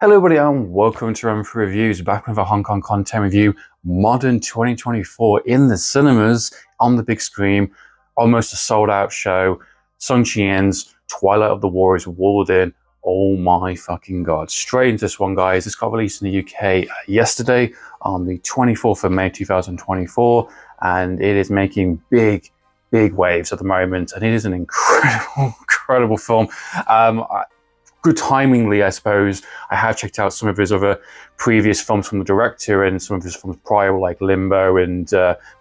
Hello everybody and welcome to Amphlett Reviews, back with a Hong Kong content review, Modern 2024 in the cinemas, on the big screen, almost a sold out show. Soi Cheang's Twilight of the Warriors walled in. Oh my fucking god. Straight into this one, guys. This got released in the UK yesterday on the 24th of May 2024, and it is making big waves at the moment, and it is an incredible film. Good timingly, I suppose. I have checked out some of his other previous films from the director and some of his films prior, like Limbo and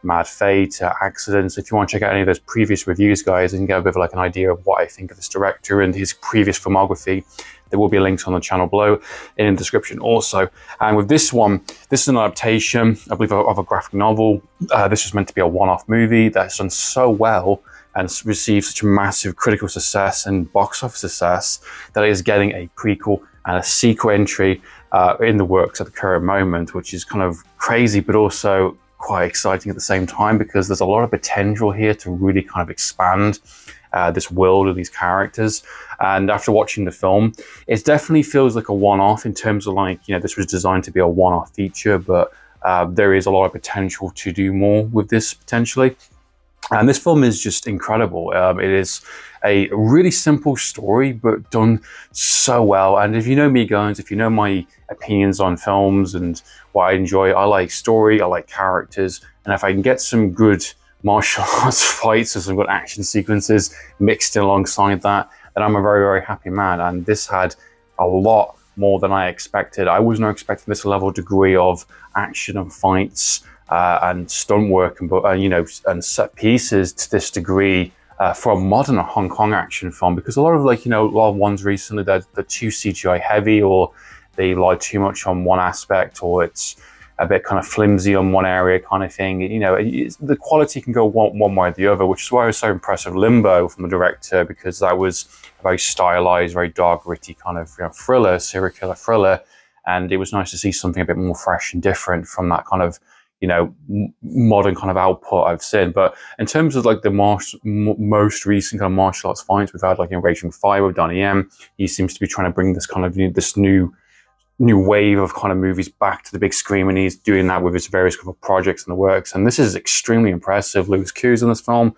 Mad Fate, Accidents. If you want to check out any of those previous reviews, guys, and get a bit of like an idea of what I think of this director and his previous filmography, there will be links on the channel below in the description also. And with this one, this is an adaptation, I believe, of a graphic novel. This was meant to be a one-off movie that's done so well and received such a massive critical success and box office success that it is getting a prequel and a sequel entry in the works at the current moment, which is kind of crazy, but also quite exciting at the same time, because there's a lot of potential here to really kind of expand this world of these characters. And after watching the film, it definitely feels like a one-off in terms of, like, you know, this was designed to be a one-off feature, but there is a lot of potential to do more with this potentially. And this film is just incredible. It is a really simple story, but done so well. And if you know me, guys, if you know my opinions on films and what I enjoy, I like story, I like characters. And if I can get some good martial arts fights or some good action sequences mixed in alongside that, then I'm a very happy man. And this had a lot more than I expected. I was not expecting this level degree of action and fights and stunt work and you know, and set pieces to this degree for a modern Hong Kong action film, because a lot of, like, you know, a lot of ones recently, they're too CGI heavy, or they rely too much on one aspect, or it's a bit kind of flimsy on one area kind of thing. You know, the quality can go one way or the other, which is why I was so impressed with Limbo from the director, because that was a very stylized, very dark, gritty kind of, you know, thriller, serial killer thriller, and it was nice to see something a bit more fresh and different from that kind of, you know, modern kind of output I've seen. But in terms of like the most recent kind of martial arts fights we've had, like in Raging Fire with Donnie Yen, he seems to be trying to bring this kind of, you know, this new wave of kind of movies back to the big screen, and he's doing that with his various kind of projects in the works. And this is extremely impressive. Louis Koo's in this film.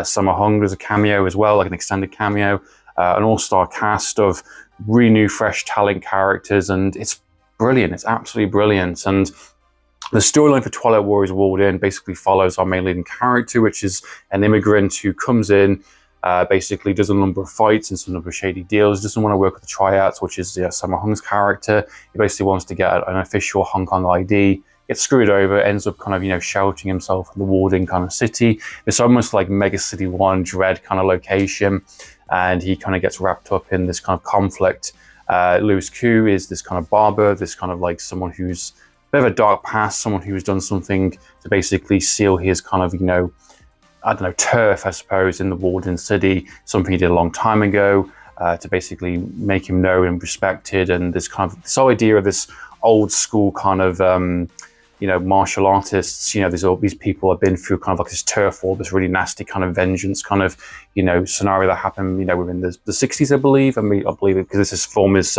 Summer Hung does a cameo as well, like an extended cameo. An all-star cast of really new, fresh talent characters, and it's brilliant. It's absolutely brilliant. And the storyline for Twilight Warriors Walled In basically follows our main leading character, which is an immigrant who comes in, basically does a number of fights and some number of shady deals, doesn't want to work with the tryouts, which is Summer Hung's character. He basically wants to get an official Hong Kong ID, gets screwed over, ends up kind of, you know, sheltering himself in the walled-in kind of city. It's almost like Mega City 1 Dread kind of location, and he kind of gets wrapped up in this kind of conflict. Louis Koo is this kind of barber, this kind of like someone who's bit of a dark past, someone who's done something to basically seal his kind of, you know, I don't know, turf, I suppose, in the walled-in city, something he did a long time ago, to basically make him known and respected. And this kind of, this whole idea of this old school kind of, you know, martial artists, you know, there's all these people have been through kind of like this turf war, this really nasty kind of vengeance kind of, you know, scenario that happened, you know, within the 60s, I believe. I mean, I believe it because this film is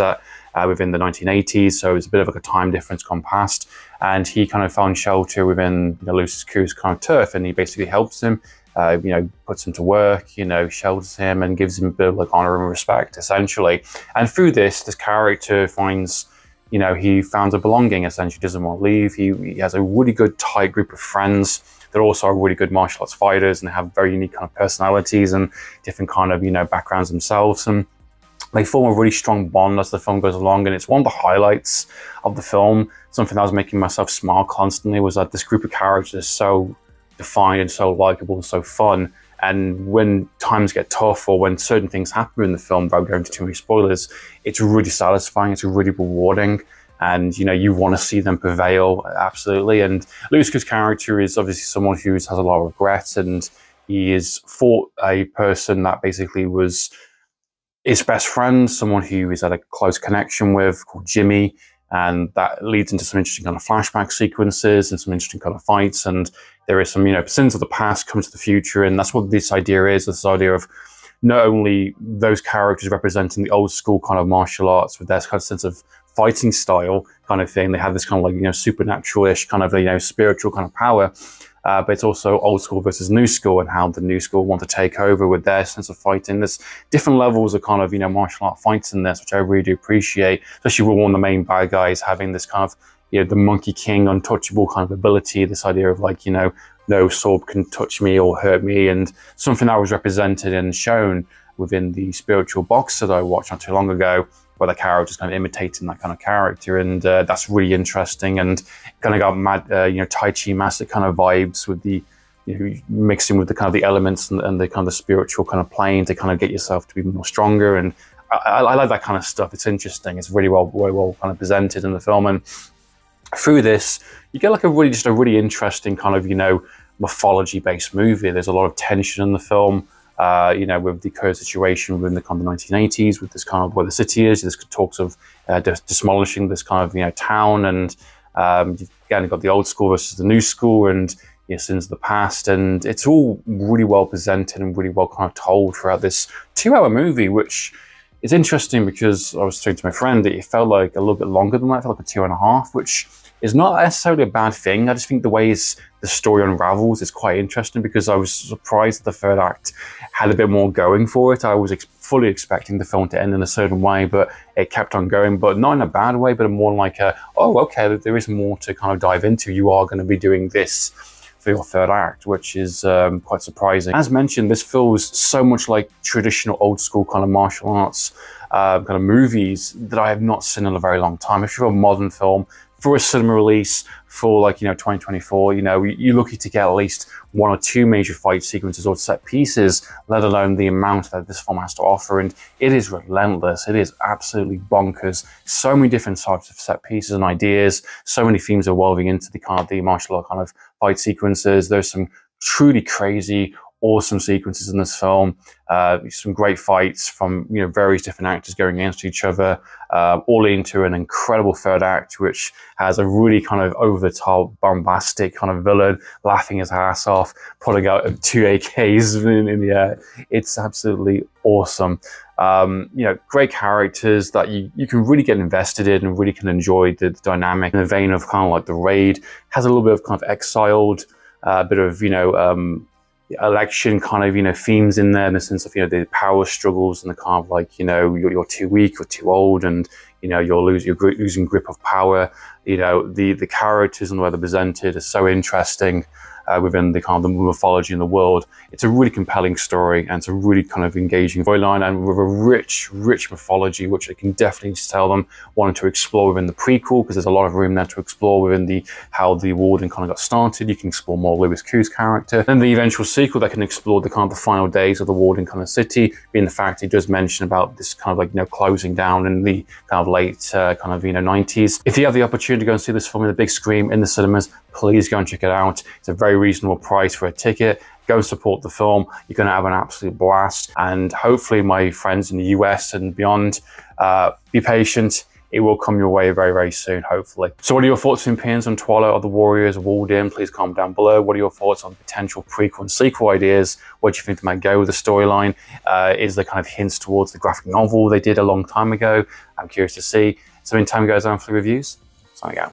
within the 1980s, so it's a bit of like a time difference gone past. And he kind of found shelter within, you know, Louis Koo's kind of turf, and he basically helps him, you know, puts him to work, you know, shelters him and gives him a bit of like honor and respect, essentially. And through this character finds, you know, he found a belonging, essentially, doesn't want to leave. He has a really good tight group of friends that also are really good martial arts fighters and have very unique kind of personalities and different kind of, you know, backgrounds themselves. And they form a really strong bond as the film goes along, and it's one of the highlights of the film. Something that was making myself smile constantly was that this group of characters is so defined and so likable and so fun. And when times get tough, or when certain things happen in the film, without going into too many spoilers, it's really satisfying, it's really rewarding, and, you know, you want to see them prevail, absolutely. And Louis Koo's character is obviously someone who has a lot of regrets, and he is fought a person that basically was his best friend, someone who he's had a close connection with, called Jimmy, and that leads into some interesting kind of flashback sequences and some interesting kind of fights. And there is some, you know, sins of the past come to the future, and that's what this idea is, this idea of not only those characters representing the old school kind of martial arts with their kind of sense of fighting style kind of thing. They have this kind of like, you know, supernatural-ish kind of, you know, spiritual kind of power. But it's also old school versus new school, and how the new school want to take over with their sense of fighting. There's different levels of kind of, you know, martial art fights in this, which I really do appreciate, especially with one of the main bad guys having this kind of, you know, the Monkey King untouchable kind of ability, this idea of like, you know, no sword can touch me or hurt me, and something that was represented and shown within the spiritual box that I watched not too long ago, where the character is kind of imitating that kind of character, and that's really interesting, and kind of got mad, you know, Tai Chi master kind of vibes with the, you know, mixing with the kind of the elements and the kind of the spiritual kind of plane to kind of get yourself to be more stronger, and I like that kind of stuff. It's interesting. It's really well kind of presented in the film, and through this, you get like a really interesting kind of, you know, mythology-based movie. There's a lot of tension in the film. You know, with the current situation within the kind of 1980s, with this kind of where the city is, there's talks of demolishing this kind of, you know, town, and you've again got the old school versus the new school, and, you know, sins of the past, and it's all really well presented and really well kind of told throughout this 2-hour movie, which is interesting because I was saying to my friend that it felt like a little bit longer than that. It felt like a 2.5, which is not necessarily a bad thing. I just think the way the story unravels is quite interesting, because I was surprised that the third act had a bit more going for it. I was fully expecting the film to end in a certain way, but it kept on going, but not in a bad way, but more like a, oh, okay, there is more to kind of dive into. You are going to be doing this for your third act, which is quite surprising. As mentioned, this feels so much like traditional old school kind of martial arts kind of movies that I have not seen in a very long time. If you're a modern film, for a cinema release for like, you know, 2024, you know, you're lucky to get at least 1 or 2 major fight sequences or set pieces, let alone the amount that this film has to offer. And it is relentless. It is absolutely bonkers. So many different types of set pieces and ideas. So many themes are woven into the kind of the martial art kind of fight sequences. There's some truly crazy, awesome sequences in this film. Some great fights from, you know, various different actors going against each other, all into an incredible third act, which has a really kind of over-the-top, bombastic kind of villain laughing his ass off, putting out 2 AKs in the air. It's absolutely awesome. You know, great characters that you can really get invested in and really can enjoy the dynamic in the vein of kind of like The Raid. Has a little bit of kind of Exiled, a bit of, you know, election kind of, you know, themes in there, in the sense of, you know, the power struggles and the kind of like, you know, you're too weak or too old, and, you know, you're losing grip of power. You know, the characters and the way they're presented is so interesting within the kind of the mythology in the world. It's a really compelling story, and it's a really kind of engaging storyline, and with a rich mythology, which I can definitely tell them wanted to explore within the prequel, because there's a lot of room there to explore within how the warden kind of got started. You can explore more Louis Ku's character, and the eventual sequel that can explore the kind of the final days of the warden kind of city, being the fact he does mention about this kind of like, you know, closing down in the kind of late kind of, you know, 90s. If you have the opportunity to go and see this film in the big screen in the cinemas, please go and check it out. It's a very reasonable price for a ticket. Go support the film. You're going to have an absolute blast. And hopefully, my friends in the US and beyond, be patient. It will come your way very, very soon, hopefully. So what are your thoughts and opinions on Twilight of the Warriors Walled In? Please comment down below. What are your thoughts on potential prequel and sequel ideas? What do you think they might go with the storyline? Is there kind of hints towards the graphic novel they did a long time ago? I'm curious to see. So in time, guys, on for the reviews. Signing out.